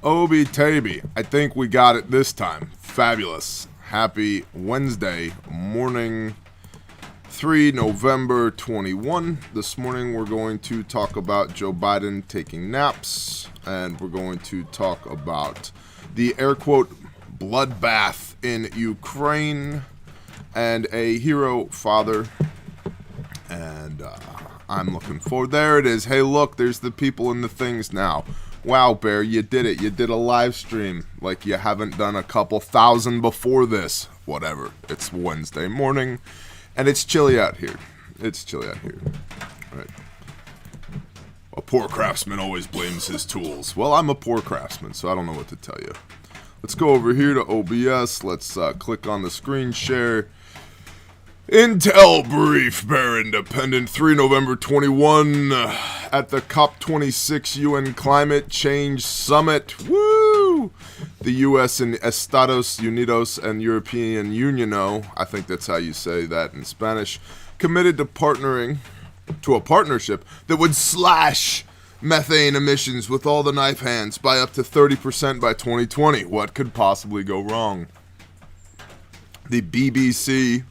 Obi Taby, I think we got it this time. Fabulous. Happy Wednesday morning, 3 November 21. This morning we're going to talk about Joe Biden taking naps, and we're going to talk about the air quote bloodbath in Ukraine and a hero father. And I'm looking forward. There it is. Hey, look, there's the people and the things now. Wow, Bear, you did it. You did a live stream like you haven't done a couple thousand before this. Whatever. It's Wednesday morning, and it's chilly out here. All right. A poor craftsman always blames his tools. Well, I'm a poor craftsman, so I don't know what to tell you. Let's go over here to OBS. Let's click on the screen share. Intel brief, Bear Independent, 3 November 21, at the COP26 UN Climate Change Summit. Woo! The U.S. and Estados Unidos and European Union, I think that's how you say that in Spanish, committed to partnering to a partnership that would slash methane emissions with all the knife hands by up to 30% by 2020. What could possibly go wrong? The BBC,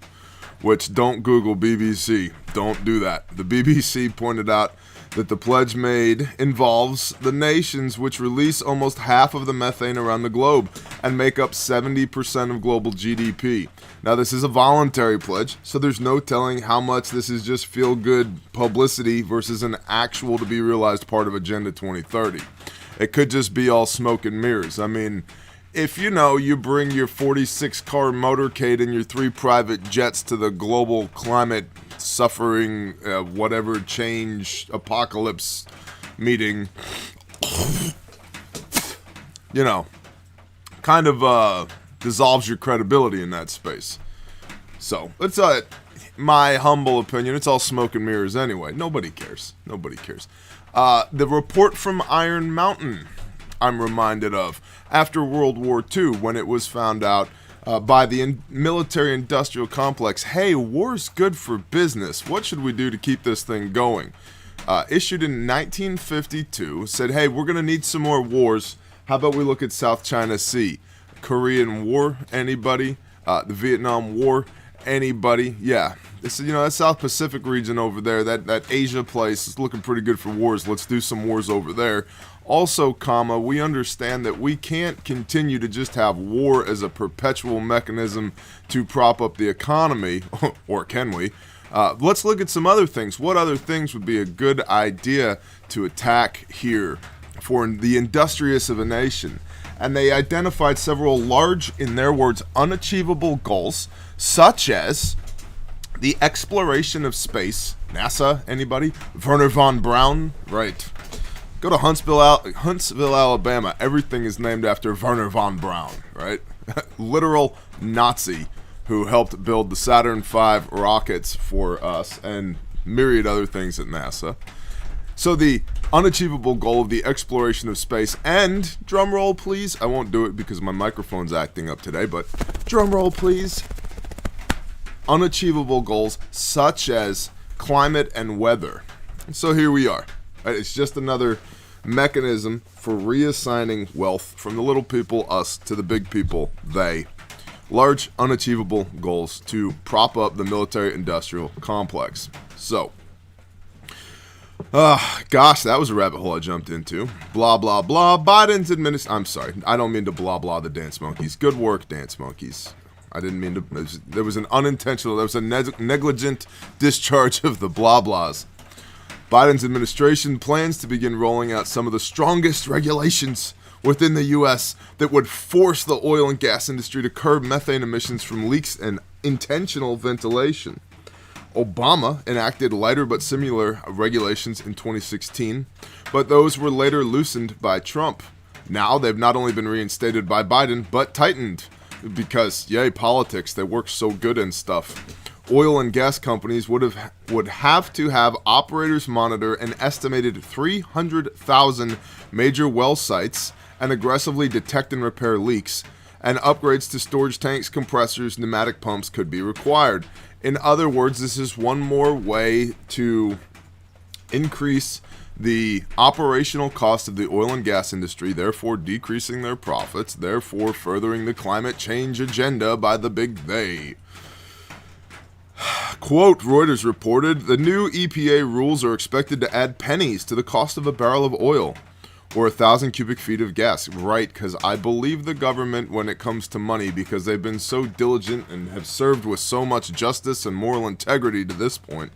which don't Google BBC. Don't do that. The BBC pointed out that the pledge made involves the nations which release almost half of the methane around the globe and make up 70% of global GDP. Now, this is a voluntary pledge, so there's no telling how much this is just feel-good publicity versus an actual to be realized part of Agenda 2030. It could just be all smoke and mirrors. I mean, if you bring your 46-car motorcade and your 3 private jets to the global climate suffering, whatever change apocalypse meeting, kind of dissolves your credibility in that space. So, it's my humble opinion. It's all smoke and mirrors anyway. Nobody cares. The report from Iron Mountain, I'm reminded of after World War II, when it was found out by the military-industrial complex, hey, war's good for business. What should we do to keep this thing going? Issued in 1952, said, hey, we're going to need some more wars. How about we look at South China Sea? Korean War, anybody? The Vietnam War, anybody? Yeah. This is, that South Pacific region over there, that Asia place is looking pretty good for wars. Let's do some wars over there. Also, we understand that we can't continue to just have war as a perpetual mechanism to prop up the economy, or can we? Let's look at some other things. What other things would be a good idea to attack here for the industrious of a nation? And they identified several large, in their words, unachievable goals, such as the exploration of space. NASA, anybody? Wernher von Braun? Right. Go to Huntsville, Alabama. Everything is named after Wernher von Braun, right? Literal Nazi who helped build the Saturn V rockets for us and myriad other things at NASA. So the unachievable goal of the exploration of space and, drum roll please, I won't do it because my microphone's acting up today, but drum roll please, unachievable goals such as climate and weather. So here we are. It's just another mechanism for reassigning wealth from the little people, us, to the big people, they. Large, unachievable goals to prop up the military-industrial complex. So, gosh, that was a rabbit hole I jumped into. Blah, blah, blah. Biden's I'm sorry. I don't mean to blah, blah the dance monkeys. Good work, dance monkeys. I didn't mean to. There was a negligent discharge of the blah, blahs. Biden's administration plans to begin rolling out some of the strongest regulations within the U.S. that would force the oil and gas industry to curb methane emissions from leaks and intentional ventilation. Obama enacted lighter but similar regulations in 2016, but those were later loosened by Trump. Now they've not only been reinstated by Biden, but tightened because, yay, politics, they work so good and stuff. Oil and gas companies would have to have operators monitor an estimated 300,000 major well sites and aggressively detect and repair leaks, and upgrades to storage tanks, compressors, pneumatic pumps could be required. In other words, this is one more way to increase the operational cost of the oil and gas industry, therefore decreasing their profits, therefore furthering the climate change agenda by the big they. Quote, Reuters reported, the new EPA rules are expected to add pennies to the cost of a barrel of oil or 1,000 cubic feet of gas. Right, because I believe the government when it comes to money, because they've been so diligent and have served with so much justice and moral integrity to this point.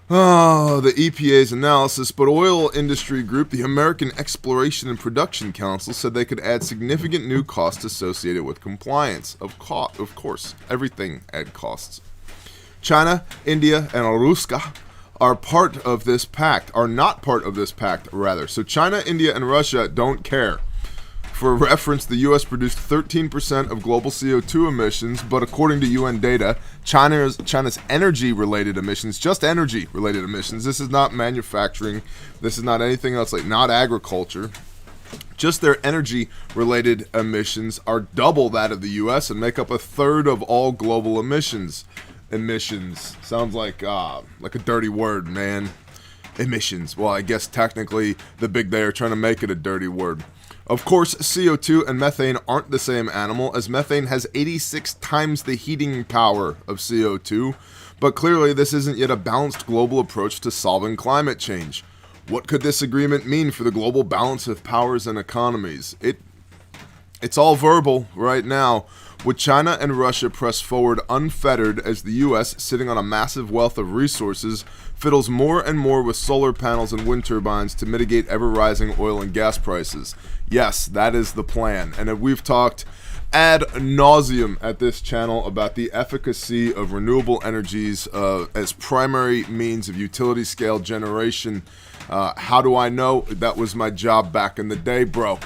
The EPA's analysis, but oil industry group, the American Exploration and Production Council, said they could add significant new costs associated with compliance. Of course, everything add costs. China, India, and Russia are part of this pact, are not part of this pact, rather. So China, India, and Russia don't care. For reference, the U.S. produced 13% of global CO2 emissions, but according to UN data, China's energy-related emissions, just energy-related emissions, this is not manufacturing, this is not anything else, like not agriculture, just their energy-related emissions are double that of the U.S. and make up a third of all global emissions. Emissions sounds like a dirty word, man. Emissions. Well, I guess technically the big they are trying to make it a dirty word. Of course, CO2 and methane aren't the same animal, as methane has 86 times the heating power of CO2, but clearly this isn't yet a balanced global approach to solving climate change. What could this agreement mean for the global balance of powers and economies? It's all verbal right now. Would China and Russia press forward unfettered as the U.S., sitting on a massive wealth of resources, fiddles more and more with solar panels and wind turbines to mitigate ever-rising oil and gas prices? Yes, that is the plan. And we've talked ad nauseum at this channel about the efficacy of renewable energies as primary means of utility-scale generation. How do I know? That was my job back in the day, bro.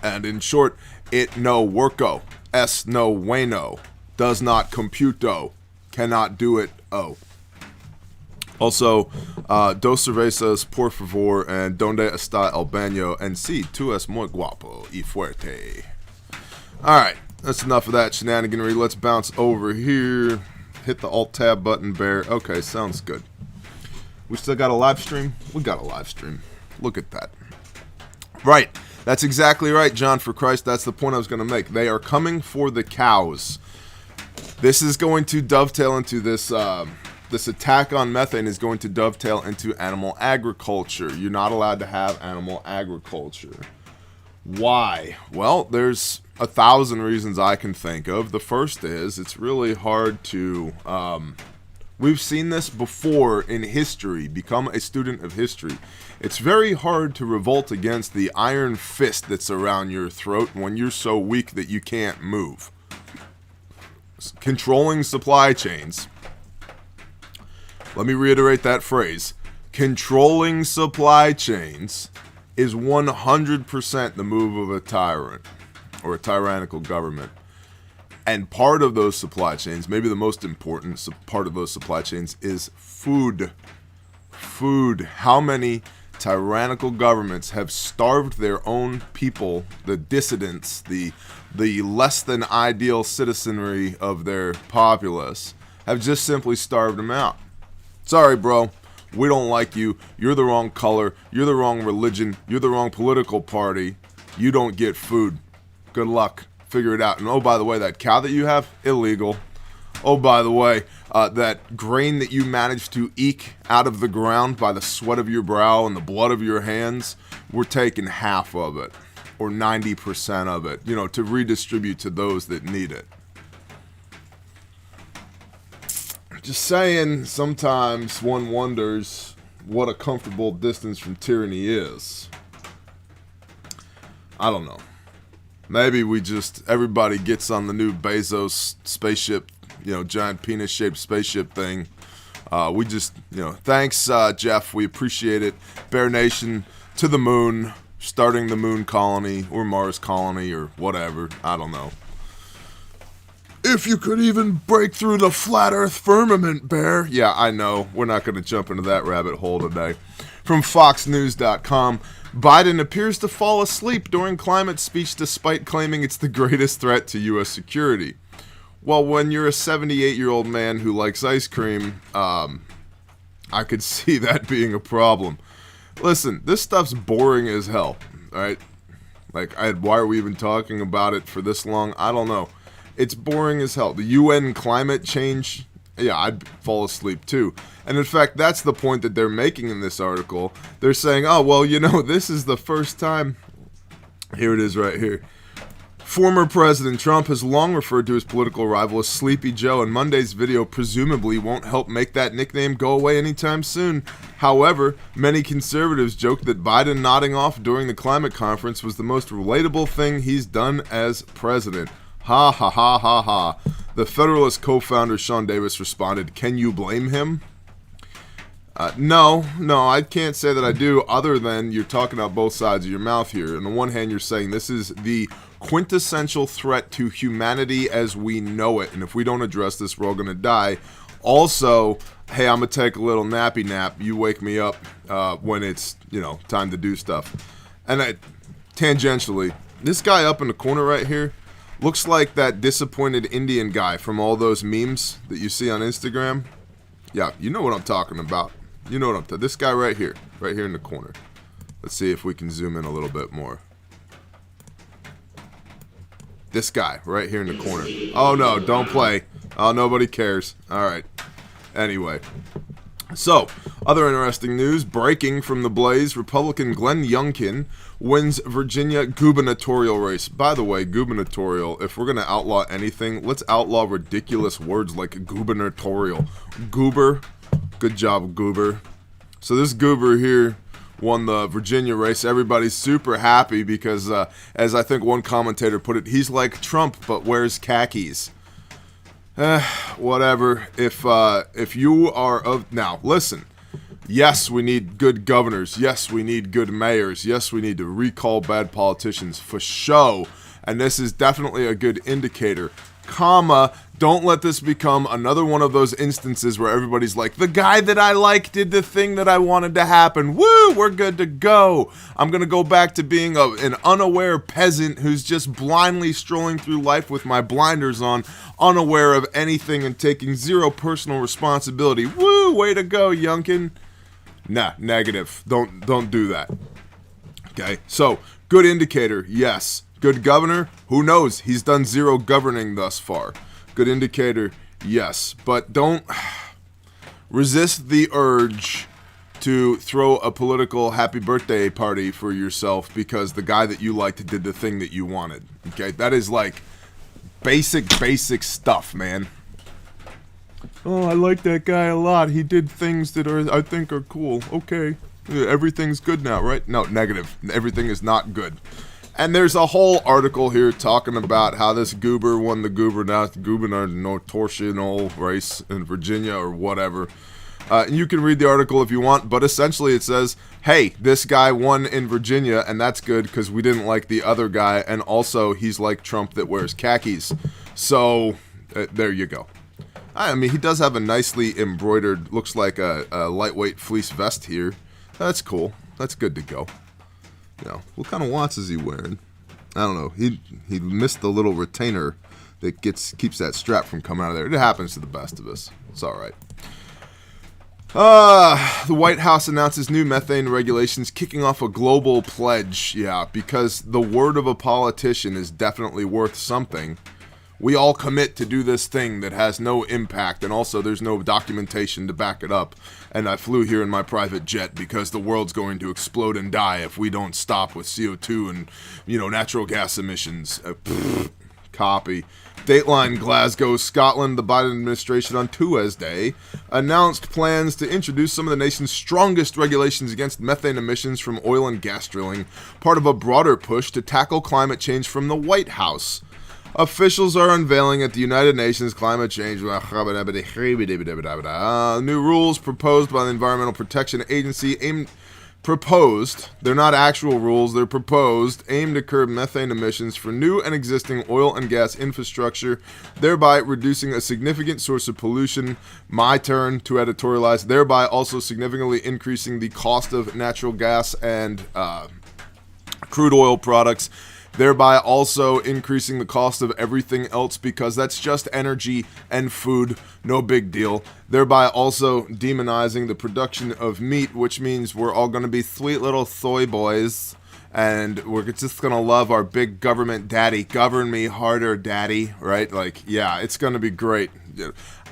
And in short, it no worko. Es no bueno, does not computo, cannot do it, Also, dos cervezas, por favor, and donde está el baño, and si, tú es muy guapo y fuerte. Alright, that's enough of that shenaniganry. Let's bounce over here. Hit the Alt-Tab button, Bear. Okay, sounds good. We still got a live stream? We got a live stream. Look at that. Right. That's exactly right, John, for Christ. That's the point I was going to make. They are coming for the cows. This is going to dovetail into this attack on methane is going to dovetail into animal agriculture. You're not allowed to have animal agriculture. Why? Well, there's 1,000 reasons I can think of. The first is it's really hard to... we've seen this before in history. Become a student of history. It's very hard to revolt against the iron fist that's around your throat when you're so weak that you can't move. Controlling supply chains. Let me reiterate that phrase. Controlling supply chains is 100% the move of a tyrant or a tyrannical government. And part of those supply chains, maybe the most important part of those supply chains, is food. Food. How many tyrannical governments have starved their own people, the dissidents, the less than ideal citizenry of their populace, have just simply starved them out. Sorry, bro. We don't like you. You're the wrong color. You're the wrong religion. You're the wrong political party. You don't get food. Good luck. Figure it out. And oh, by the way, that cow that you have, illegal. Oh, by the way, that grain that you managed to eke out of the ground by the sweat of your brow and the blood of your hands, we're taking half of it, or 90% of it, to redistribute to those that need it. Just saying, sometimes one wonders what a comfortable distance from tyranny is. I don't know. Maybe everybody gets on the new Bezos spaceship, giant penis-shaped spaceship thing. Thanks, Jeff. We appreciate it. Bear Nation to the moon, starting the moon colony or Mars colony or whatever. I don't know. If you could even break through the flat earth firmament, Bear. Yeah, I know. We're not going to jump into that rabbit hole today. From FoxNews.com, Biden appears to fall asleep during climate speech despite claiming it's the greatest threat to U.S. security. Well, when you're a 78-year-old man who likes ice cream, I could see that being a problem. Listen, this stuff's boring as hell, right? Like, why are we even talking about it for this long? I don't know. It's boring as hell. The UN climate change, yeah, I'd fall asleep too. And in fact, that's the point that they're making in this article. They're saying, oh, well, this is the first time. Here it is right here. Former President Trump has long referred to his political rival as Sleepy Joe, and Monday's video presumably won't help make that nickname go away anytime soon. However, many conservatives joked that Biden nodding off during the climate conference was the most relatable thing he's done as president. Ha ha ha ha ha. The Federalist co-founder Sean Davis responded, "Can you blame him?" No, I can't say that I do, other than you're talking out both sides of your mouth here. On the one hand, you're saying this is the quintessential threat to humanity as we know it, and if we don't address this, we're all going to die. Also, hey, I'm going to take a little nappy nap. You wake me up when it's, time to do stuff. And tangentially, this guy up in the corner right here looks like that disappointed Indian guy from all those memes that you see on Instagram. Yeah, you know what I'm talking about. This guy right here in the corner. Let's see if we can zoom in a little bit more. This guy right here in the corner. Oh no, don't play. Oh, nobody cares. All right. Anyway. So, other interesting news breaking from the Blaze. Republican Glenn Youngkin wins Virginia gubernatorial race. By the way, gubernatorial, if we're going to outlaw anything, let's outlaw ridiculous words like gubernatorial. Goober. Good job, Goober. So this Goober here won the Virginia race. Everybody's super happy because, as I think one commentator put it, he's like Trump but wears khakis. Whatever. If you are of... Now, listen. Yes, we need good governors. Yes, we need good mayors. Yes, we need to recall bad politicians for show. And this is definitely a good indicator. Don't let this become another one of those instances where everybody's like, the guy that I like did the thing that I wanted to happen. Woo, we're good to go. I'm going to go back to being an unaware peasant who's just blindly strolling through life with my blinders on, unaware of anything and taking zero personal responsibility. Woo, way to go, Youngkin. Nah, negative. Don't do that. Okay, so good indicator, yes. Good governor, who knows? He's done zero governing thus far. Good indicator, yes. But don't resist the urge to throw a political happy birthday party for yourself because the guy that you liked did the thing that you wanted. Okay, that is like basic stuff, man. Oh, I like that guy a lot. He did things that I think are cool. Okay, everything's good now, right? No, negative. Everything is not good. And there's a whole article here talking about how this goober won the gubernatorial race in Virginia or whatever. And you can read the article if you want, but essentially it says, hey, this guy won in Virginia, and that's good because we didn't like the other guy, and also he's like Trump that wears khakis. So, there you go. I mean, he does have a nicely embroidered, looks like a lightweight fleece vest here. That's cool. That's good to go. What kind of watch is he wearing? I don't know. He missed the little retainer that keeps that strap from coming out of there. It happens to the best of us. It's all right. The White House announces new methane regulations, kicking off a global pledge. Yeah, because the word of a politician is definitely worth something. We all commit to do this thing that has no impact, and also there's no documentation to back it up. And I flew here in my private jet because the world's going to explode and die if we don't stop with CO2 and, natural gas emissions. Copy. Dateline Glasgow, Scotland. The Biden administration on Tuesday announced plans to introduce some of the nation's strongest regulations against methane emissions from oil and gas drilling, part of a broader push to tackle climate change from the White House. Officials are unveiling at the United Nations Climate Change new rules proposed by the Environmental Protection Agency they're not actual rules, they're proposed, aimed to curb methane emissions for new and existing oil and gas infrastructure, thereby reducing a significant source of pollution. My turn to editorialize, thereby also significantly increasing the cost of natural gas and crude oil products, thereby also increasing the cost of everything else because that's just energy and food, no big deal, thereby also demonizing the production of meat, which means we're all going to be sweet little soy boys, and we're just going to love our big government daddy. Govern me harder, daddy, right? Like, yeah, it's going to be great.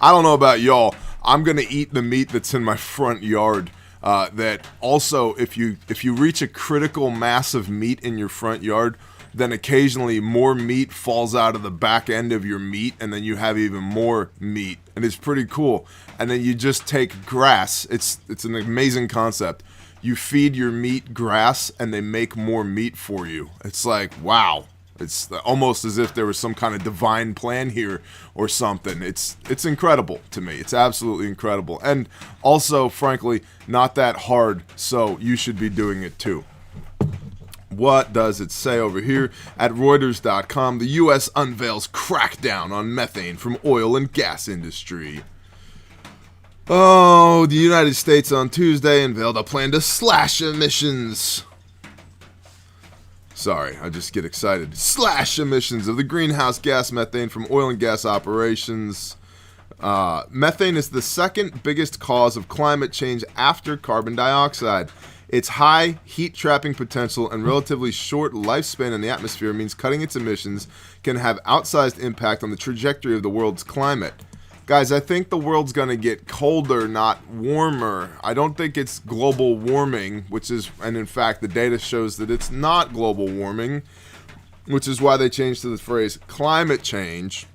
I don't know about y'all. I'm going to eat the meat that's in my front yard. That also, if you reach a critical mass of meat in your front yard, then occasionally more meat falls out of the back end of your meat, and then you have even more meat, and it's pretty cool. And then you just take grass. It's an amazing concept. You feed your meat grass, and they make more meat for you. It's like, wow. It's almost as if there was some kind of divine plan here or something. It's incredible to me. It's absolutely incredible. And also, frankly, not that hard, so you should be doing it too. What does it say over here? At Reuters.com, the U.S. unveils crackdown on methane from oil and gas industry. Oh, the United States on Tuesday unveiled a plan to slash emissions. Sorry, I just get excited. Slash emissions of the greenhouse gas methane from oil and gas operations. Methane is the second biggest cause of climate change after carbon dioxide. Its high heat-trapping potential and relatively short lifespan in the atmosphere means cutting its emissions can have outsized impact on the trajectory of the world's climate. Guys, I think the world's going to get colder, not warmer. I don't think it's global warming, and in fact, the data shows that it's not global warming, which is why they changed to the phrase climate change.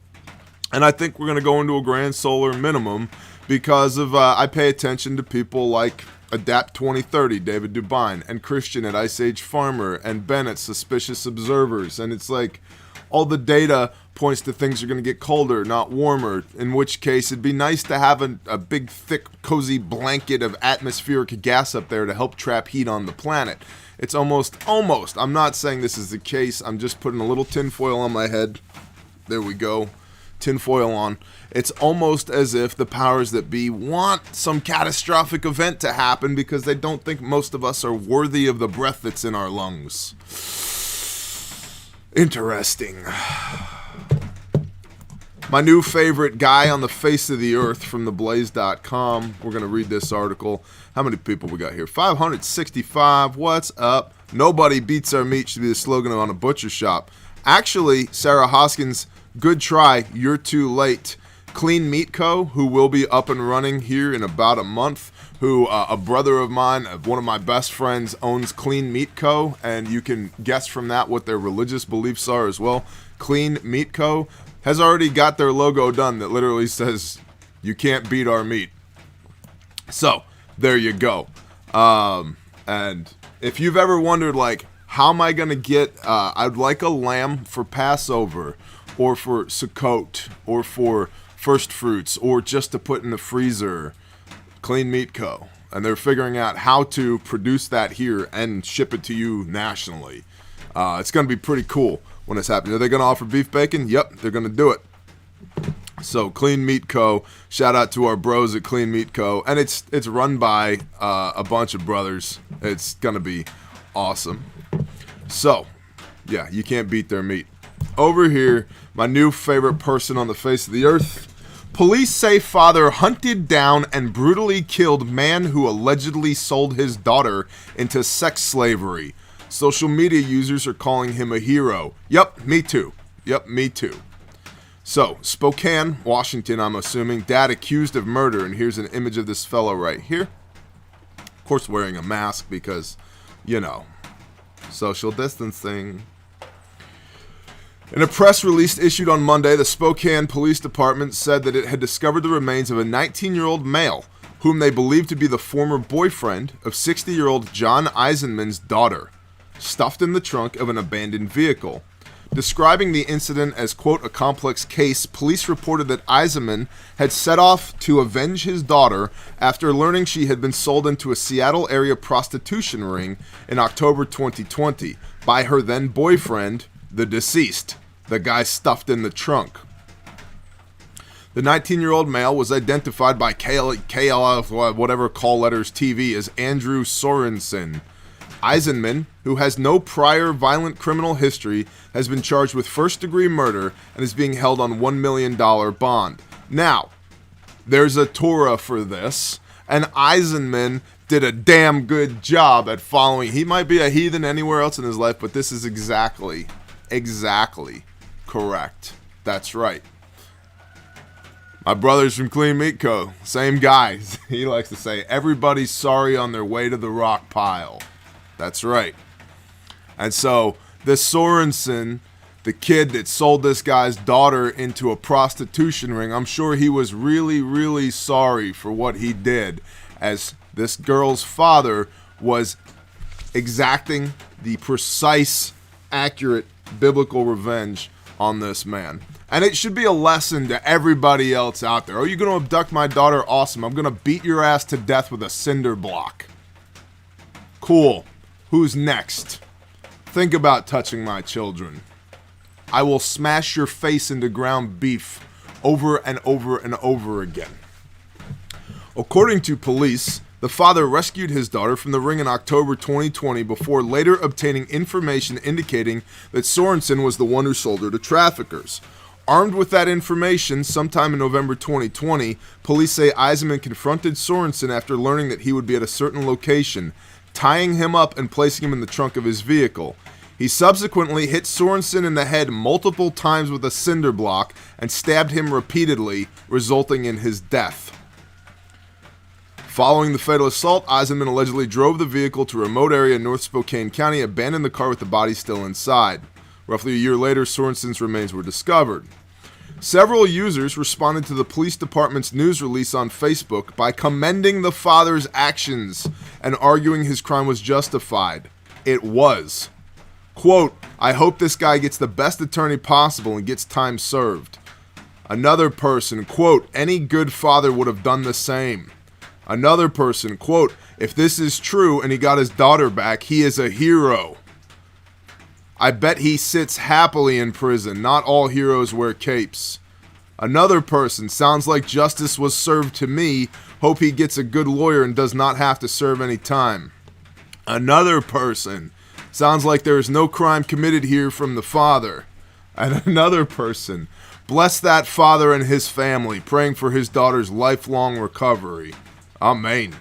And I think we're going to go into a grand solar minimum because of, I pay attention to people like Adapt 2030, David Dubine, and Christian at Ice Age Farmer, and Ben at Suspicious Observers, and it's like, all the data points to things are going to get colder, not warmer, in which case it'd be nice to have a big, thick, cozy blanket of atmospheric gas up there to help trap heat on the planet. It's almost, I'm not saying this is the case, I'm just putting a little tinfoil on my head. There we go. Tinfoil on. It's almost as if the powers that be want some catastrophic event to happen because they don't think most of us are worthy of the breath that's in our lungs. Interesting. My new favorite guy on the face of the earth from theblaze.com. We're going to read this article. How many people we got here? 565. What's up? Nobody beats our meat should be the slogan on a butcher shop. Actually, Sarah Hoskins, good try. You're too late. Clean Meat Co., who will be up and running here in about a month, who a brother of mine, one of my best friends, owns Clean Meat Co., and you can guess from that what their religious beliefs are as well. Clean Meat Co. has already got their logo done that literally says, "You can't beat our meat." So, there you go. And if you've ever wondered, like, how am I going to get, I'd like a lamb for Passover, or for Sukkot, or for first fruits, or just to put in the freezer, Clean Meat Co. And they're figuring out how to produce that here and ship it to you nationally. It's going to be pretty cool when it's happening. Are they going to offer beef bacon? Yep, they're going to do it. So Clean Meat Co. Shout out to our bros at Clean Meat Co. And it's run by a bunch of brothers. It's going to be awesome. So, yeah, you can't beat their meat. Over here, my new favorite person on the face of the earth. Police say father hunted down and brutally killed man who allegedly sold his daughter into sex slavery. Social media users are calling him a hero. Yep, me too. So, Spokane, Washington, I'm assuming. Dad accused of murder, and here's an image of this fellow right here. Of course, wearing a mask because, social distancing. In a press release issued on Monday, the Spokane Police Department said that it had discovered the remains of a 19-year-old male, whom they believed to be the former boyfriend of 60-year-old John Eisenman's daughter, stuffed in the trunk of an abandoned vehicle. Describing the incident as, quote, a complex case, police reported that Eisenman had set off to avenge his daughter after learning she had been sold into a Seattle area prostitution ring in October 2020 by her then boyfriend, the deceased, the guy stuffed in the trunk. The 19-year-old male was identified by KL, whatever call letters TV, as Andrew Sorensen. Eisenman, who has no prior violent criminal history, has been charged with first-degree murder and is being held on $1 million bond. Now, there's a Torah for this, and Eisenman did a damn good job at following. He might be a heathen anywhere else in his life, but this is exactly correct. That's right. My brother's from Clean Meat Co. Same guys. He likes to say, everybody's sorry on their way to the rock pile. That's right. And so, this Sorensen, the kid that sold this guy's daughter into a prostitution ring, I'm sure he was really sorry for what he did, as this girl's father was exacting the precise, accurate, biblical revenge on this man. And it should be a lesson to everybody else out there. Oh, you're going to abduct my daughter? Awesome. I'm going to beat your ass to death with a cinder block. Cool. Who's next? Think about touching my children. I will smash your face into ground beef over and over and over again. According to police, the father rescued his daughter from the ring in October 2020 before later obtaining information indicating that Sorensen was the one who sold her to traffickers. Armed with that information, sometime in November 2020, police say Eisenman confronted Sorensen after learning that he would be at a certain location, tying him up and placing him in the trunk of his vehicle. He subsequently hit Sorensen in the head multiple times with a cinder block and stabbed him repeatedly, resulting in his death. Following the fatal assault, Eisenman allegedly drove the vehicle to a remote area in North Spokane County, abandoned the car with the body still inside. Roughly a year later, Sorensen's remains were discovered. Several users responded to the police department's news release on Facebook by commending the father's actions and arguing his crime was justified. It was. Quote, I hope this guy gets the best attorney possible and gets time served. Another person, quote, any good father would have done the same. Another person, quote, if this is true and he got his daughter back, he is a hero. I bet he sits happily in prison. Not all heroes wear capes. Another person, sounds like justice was served to me. Hope he gets a good lawyer and does not have to serve any time. Another person, sounds like there is no crime committed here from the father. And another person, bless that father and his family, praying for his daughter's lifelong recovery. Amen.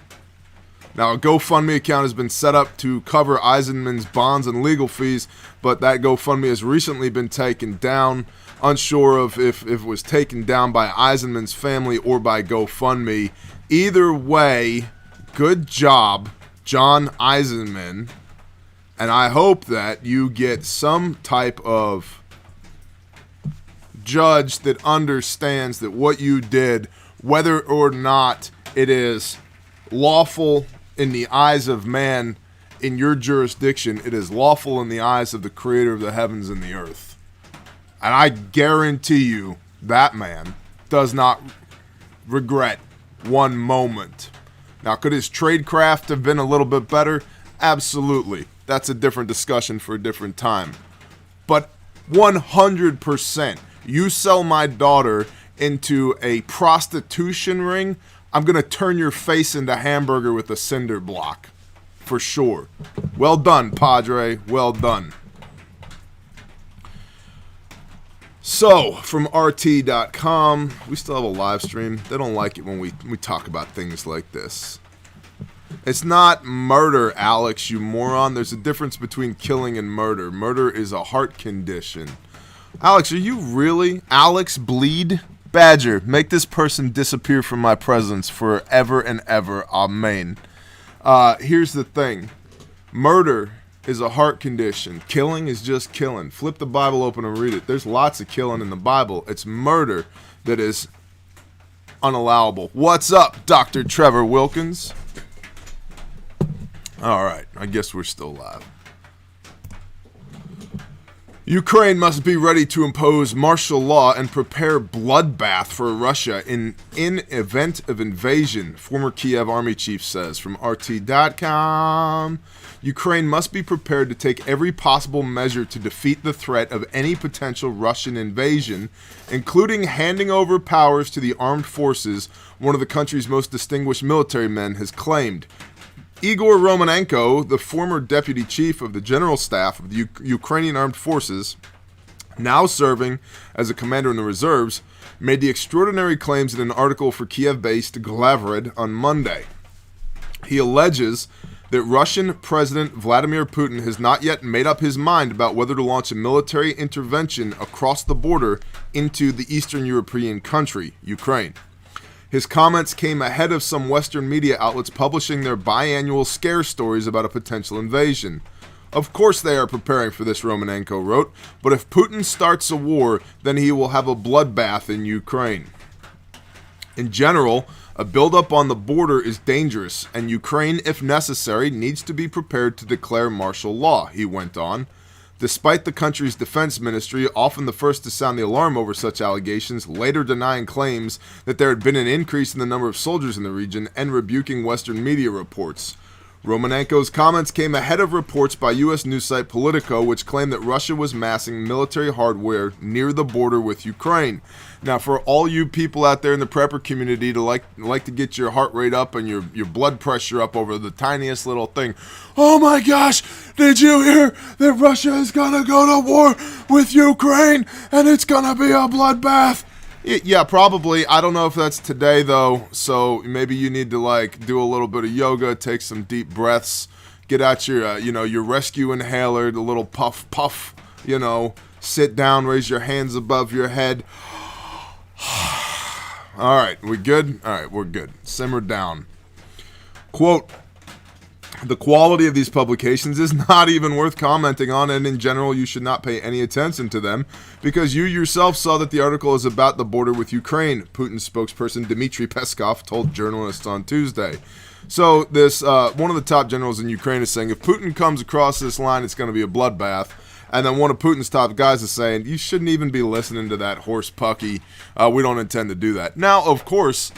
Now, a GoFundMe account has been set up to cover Eisenman's bonds and legal fees, but that GoFundMe has recently been taken down. Unsure of if it was taken down by Eisenman's family or by GoFundMe. Either way, good job, John Eisenman, and I hope that you get some type of judge that understands that what you did, whether or not it is lawful in the eyes of man in your jurisdiction, it is lawful in the eyes of the creator of the heavens and the earth. And I guarantee you that man does not regret one moment. Now, could his tradecraft have been a little bit better? Absolutely. That's a different discussion for a different time. But 100%, you sell my daughter into a prostitution ring, I'm going to turn your face into hamburger with a cinder block. For sure. Well done, Padre. Well done. So, from RT.com, we still have a live stream. They don't like it when we talk about things like this. It's not murder, Alex, you moron. There's a difference between killing and murder. Murder is a heart condition. Alex, are you really Alex Bleed? Badger, make this person disappear from my presence forever and ever. Amen. Here's the thing. Murder is a heart condition. Killing is just killing. Flip the Bible open and read it. There's lots of killing in the Bible. It's murder that is unallowable. What's up, Dr. Trevor Wilkins? All right, I guess we're still live. Ukraine must be ready to impose martial law and prepare bloodbath for Russia in event of invasion, former Kiev army chief says from RT.com. Ukraine must be prepared to take every possible measure to defeat the threat of any potential Russian invasion, including handing over powers to the armed forces, one of the country's most distinguished military men has claimed. Igor Romanenko, the former deputy chief of the general staff of the Ukrainian armed forces, now serving as a commander in the reserves, made the extraordinary claims in an article for Kiev-based Glavred on Monday. He alleges that Russian President Vladimir Putin has not yet made up his mind about whether to launch a military intervention across the border into the Eastern European country, Ukraine. His comments came ahead of some Western media outlets publishing their biannual scare stories about a potential invasion. Of course they are preparing for this, Romanenko wrote, but if Putin starts a war, then he will have a bloodbath in Ukraine. In general, a buildup on the border is dangerous, and Ukraine, if necessary, needs to be prepared to declare martial law, he went on. Despite the country's defense ministry, often the first to sound the alarm over such allegations, later denying claims that there had been an increase in the number of soldiers in the region and rebuking Western media reports. Romanenko's comments came ahead of reports by U.S. news site Politico, which claimed that Russia was massing military hardware near the border with Ukraine. Now, for all you people out there in the prepper community to like to get your heart rate up and your blood pressure up over the tiniest little thing, oh my gosh, did you hear that Russia is gonna go to war with Ukraine and it's gonna be a bloodbath? Yeah, probably. I don't know if that's today, though, so maybe you need to, do a little bit of yoga, take some deep breaths, get out your, your rescue inhaler, the little puff, sit down, raise your hands above your head. All right, we good? All right, we're good. Simmer down. Quote, the quality of these publications is not even worth commenting on, and in general, you should not pay any attention to them, because you yourself saw that the article is about the border with Ukraine, Putin's spokesperson Dmitry Peskov told journalists on Tuesday. So this one of the top generals in Ukraine is saying if Putin comes across this line, it's going to be a bloodbath. And then one of Putin's top guys is saying, you shouldn't even be listening to that horse pucky. We don't intend to do that. Now, of course,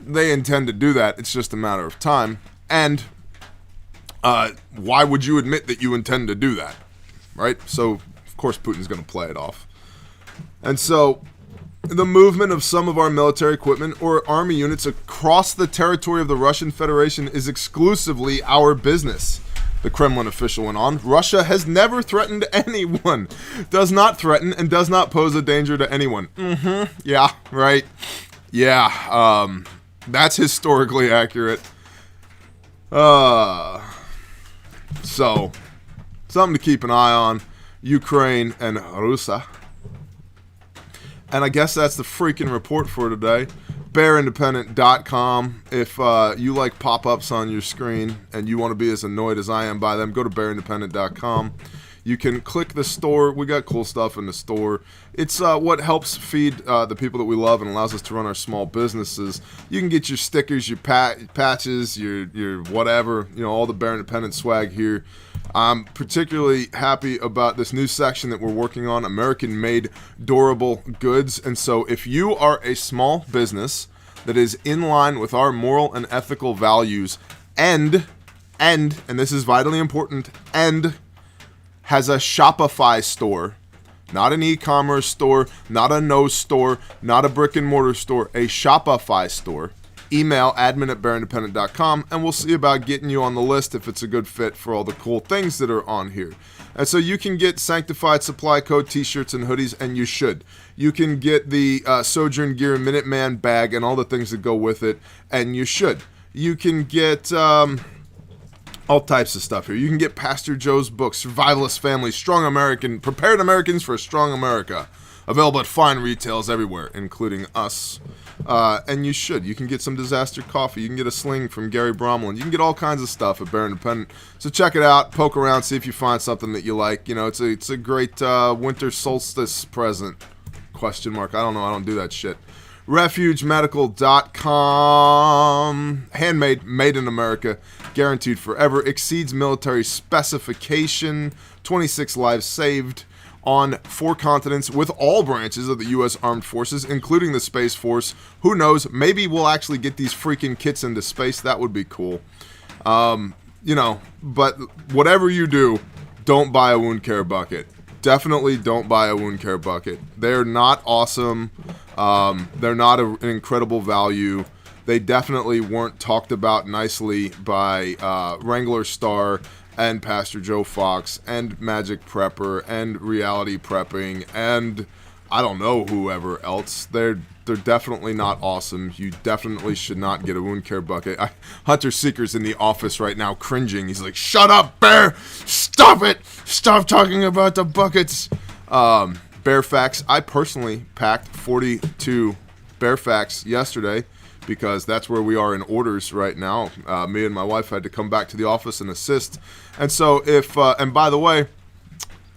they intend to do that. It's just a matter of time. And why would you admit that you intend to do that, right? So, of course, Putin's going to play it off. And so, the movement of some of our military equipment or army units across the territory of the Russian Federation is exclusively our business, the Kremlin official went on. Russia has never threatened anyone, does not threaten, and does not pose a danger to anyone. Yeah, right. Yeah, that's historically accurate. So, something to keep an eye on, Ukraine and Russia. And I guess that's the freaking report for today. BearIndependent.com. If you like pop-ups on your screen and you want to be as annoyed as I am by them, go to BearIndependent.com. You can click the store. We got cool stuff in the store. It's what helps feed the people that we love and allows us to run our small businesses. You can get your stickers, your patches, your whatever, all the Bear Independent swag here. I'm particularly happy about this new section that we're working on, American-made durable goods. And so if you are a small business that is in line with our moral and ethical values and this is vitally important, and has a Shopify store, not an e-commerce store, not a no store, not a brick and mortar store, a Shopify store, email admin@bearindependent.com and we'll see about getting you on the list if it's a good fit for all the cool things that are on here. And so you can get Sanctified Supply Code t-shirts and hoodies, and you should. You can get the Sojourn Gear Minuteman bag and all the things that go with it, and you should. You can get all types of stuff here. You can get Pastor Joe's book, Survivalist Family, Strong American, Prepared Americans for a Strong America. Available at fine retails everywhere, including us. And you should. You can get some disaster coffee. You can get a sling from Gary Bromlin. You can get all kinds of stuff at Bear Independent. So check it out. Poke around. See if you find something that you like. It's a great winter solstice present. ? I don't know. I don't do that shit. RefugeMedical.com. Handmade. Made in America. Guaranteed forever. Exceeds military specification. 26 lives saved on 4 continents with all branches of the U.S. Armed Forces, including the Space Force. Who knows? Maybe we'll actually get these freaking kits into space. That would be cool. But whatever you do, don't buy a wound care bucket. Definitely don't buy a wound care bucket. They're not awesome. They're not an incredible value. they definitely weren't talked about nicely by Wrangler Star and Pastor Joe Fox and Magic Prepper and Reality Prepping and I don't know whoever else. They're definitely not awesome. You definitely should not get a wound care bucket. Hunter Seeker's in the office right now cringing. He's like, shut up, Bear! Stop it! Stop talking about the buckets! Bear Facts. I personally packed 42 Bear Facts yesterday because that's where we are in orders right now. Me and my wife had to come back to the office and assist. And so and by the way,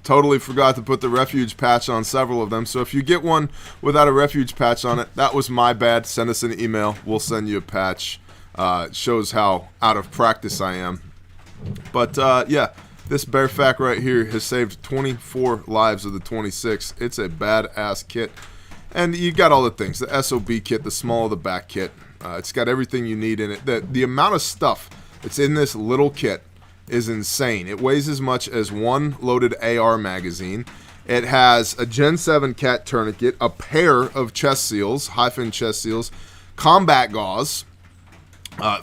totally forgot to put the Refuge patch on several of them. So if you get one without a Refuge patch on it, that was my bad. Send us an email. We'll send you a patch. It shows how out of practice I am. But yeah, this Bear Fact right here has saved 24 lives of the 26. It's a badass kit. And you got all the things. The SOB kit, the small of the back kit. It's got everything you need in it. The amount of stuff that's in this little kit is insane. It weighs as much as one loaded AR magazine. It has a Gen 7 cat tourniquet, a pair of chest seals, high-fin chest seals, combat gauze,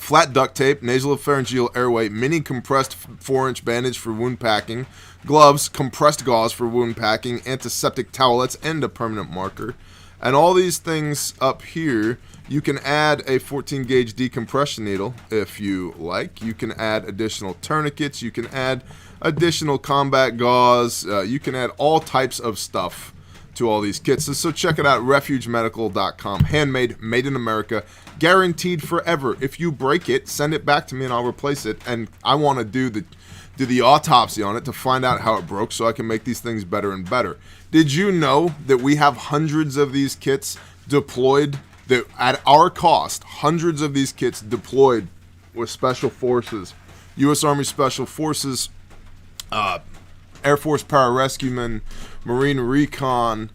flat duct tape, nasopharyngeal airway, mini compressed 4-inch bandage for wound packing, gloves, compressed gauze for wound packing, antiseptic towelettes, and a permanent marker. And all these things up here, you can add a 14-gauge decompression needle if you like. You can add additional tourniquets. You can add additional combat gauze. You can add all types of stuff to all these kits. So check it out, refugemedical.com. Handmade, made in America, guaranteed forever. If you break it, send it back to me and I'll replace it. And I want to do the autopsy on it to find out how it broke so I can make these things better and better. Did you know that we have hundreds of these kits deployed? That at our cost, hundreds of these kits deployed with Special Forces, U.S. Army Special Forces, Air Force Pararescuemen, Marine Recon,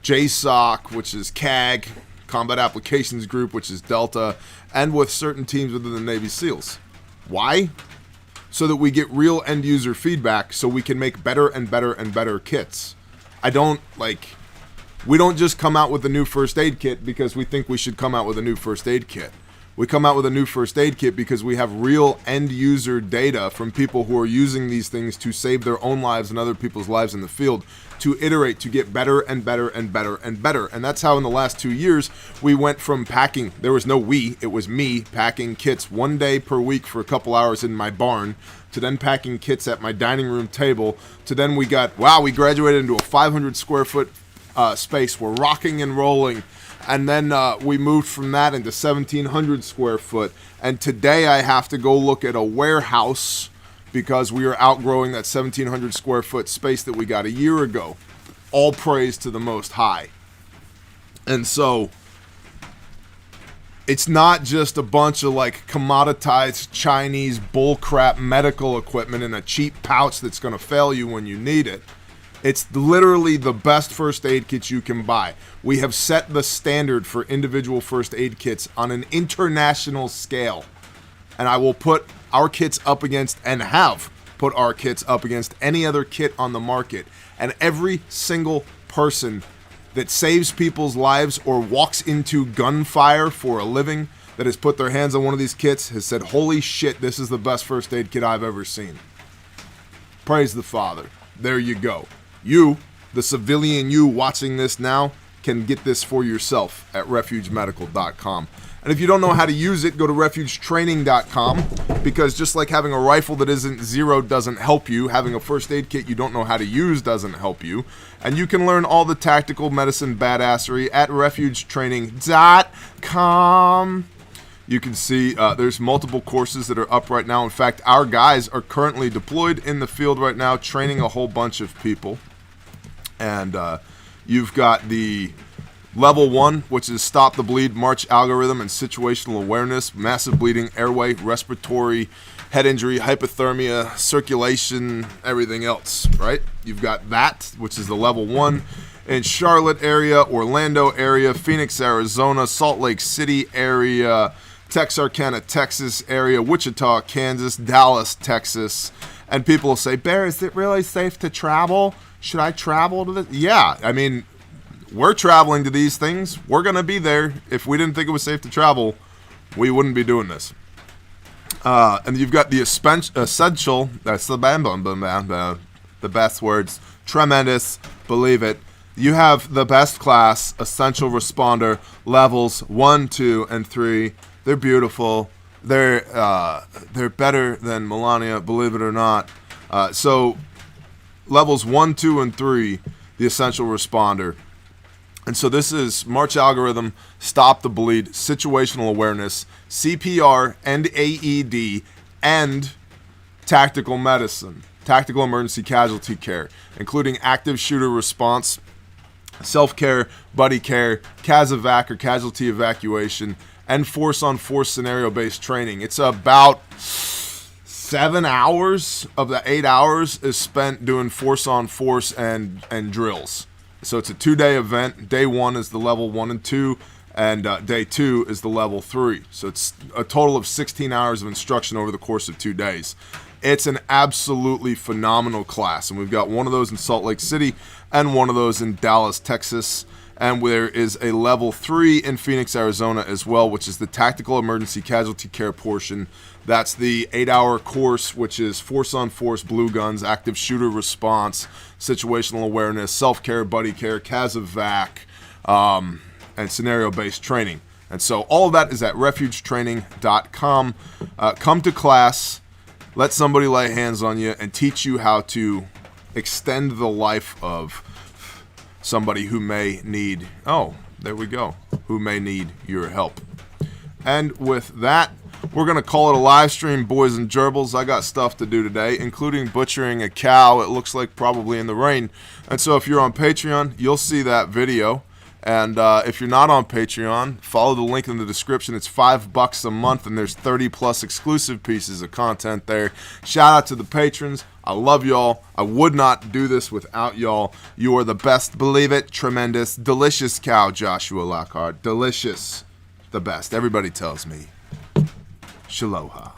JSOC, which is CAG, Combat Applications Group, which is Delta, and with certain teams within the Navy SEALs. Why? So that we get real end-user feedback so we can make better and better and better kits. We don't just come out with a new first aid kit because we think we should come out with a new first aid kit. We come out with a new first aid kit because we have real end user data from people who are using these things to save their own lives and other people's lives in the field, to iterate, to get better and better and better and better. And that's how in the last 2 years we went from packing, there was no we, it was me packing kits 1 day per week for a couple hours in my barn, to then packing kits at my dining room table, to then we graduated into a 500 square foot space. We're rocking and rolling. And then we moved from that into 1,700 square foot. And today I have to go look at a warehouse because we are outgrowing that 1,700 square foot space that we got a year ago. All praise to the Most High. And so it's not just a bunch of commoditized Chinese bullcrap medical equipment in a cheap pouch that's going to fail you when you need it. It's literally the best first aid kits you can buy. We have set the standard for individual first aid kits on an international scale. And I will put our kits up against, and have put our kits up against, any other kit on the market. And every single person that saves people's lives or walks into gunfire for a living that has put their hands on one of these kits has said, holy shit, this is the best first aid kit I've ever seen. Praise the Father. There you go. You, the civilian you watching this now, can get this for yourself at refugemedical.com. And if you don't know how to use it, go to refugetraining.com, because just like having a rifle that isn't zeroed doesn't help you, having a first aid kit you don't know how to use doesn't help you. And you can learn all the tactical medicine badassery at refugetraining.com. You can see there's multiple courses that are up right now. In fact, our guys are currently deployed in the field right now, training a whole bunch of people. And you've got the Level 1, which is Stop the Bleed, March Algorithm, and Situational Awareness, Massive Bleeding, Airway, Respiratory, Head Injury, Hypothermia, Circulation, everything else, right? You've got that, which is the Level 1, in Charlotte area, Orlando area, Phoenix, Arizona, Salt Lake City area, Texarkana, Texas area, Wichita, Kansas, Dallas, Texas. And people will say, Bear, is it really safe to travel? Should I travel to this? Yeah, I mean, we're traveling to these things. We're going to be there. If we didn't think it was safe to travel, we wouldn't be doing this. And you've got the essential, that's the best words, tremendous, believe it. You have the best class, essential responder, levels 1, 2, and 3. They're beautiful. They're better than Melania, believe it or not. So levels 1, 2, and 3, the essential responder. And so this is March algorithm, stop the bleed, situational awareness, CPR and AED, and tactical medicine, tactical emergency casualty care, including active shooter response, self-care, buddy care, CASEVAC or casualty evacuation, and force-on-force scenario-based training. It's about 7 hours of the 8 hours is spent doing force-on-force and drills. So it's a 2-day event. Day 1 is the level 1 and 2, and day 2 is the level 3. So it's a total of 16 hours of instruction over the course of 2 days. It's an absolutely phenomenal class, and we've got one of those in Salt Lake City and one of those in Dallas, Texas. And there is a level 3 in Phoenix, Arizona as well, which is the tactical emergency casualty care portion. That's the 8-hour course, which is force-on-force, blue guns, active shooter response, situational awareness, self-care, buddy care, CASEVAC, and scenario-based training. And so all of that is at refugetraining.com. Come to class, let somebody lay hands on you, and teach you how to extend the life of somebody who may need, who may need your help. And with that, we're going to call it a live stream, boys and gerbils. I got stuff to do today, including butchering a cow, it looks like probably in the rain. And so if you're on Patreon, you'll see that video. And if you're not on Patreon, follow the link in the description. It's $5 a month, and there's 30+ exclusive pieces of content there. Shout out to the patrons. I love y'all. I would not do this without y'all. You are the best. Believe it. Tremendous. Delicious cow, Joshua Lockhart. Delicious. The best. Everybody tells me. Shaloha.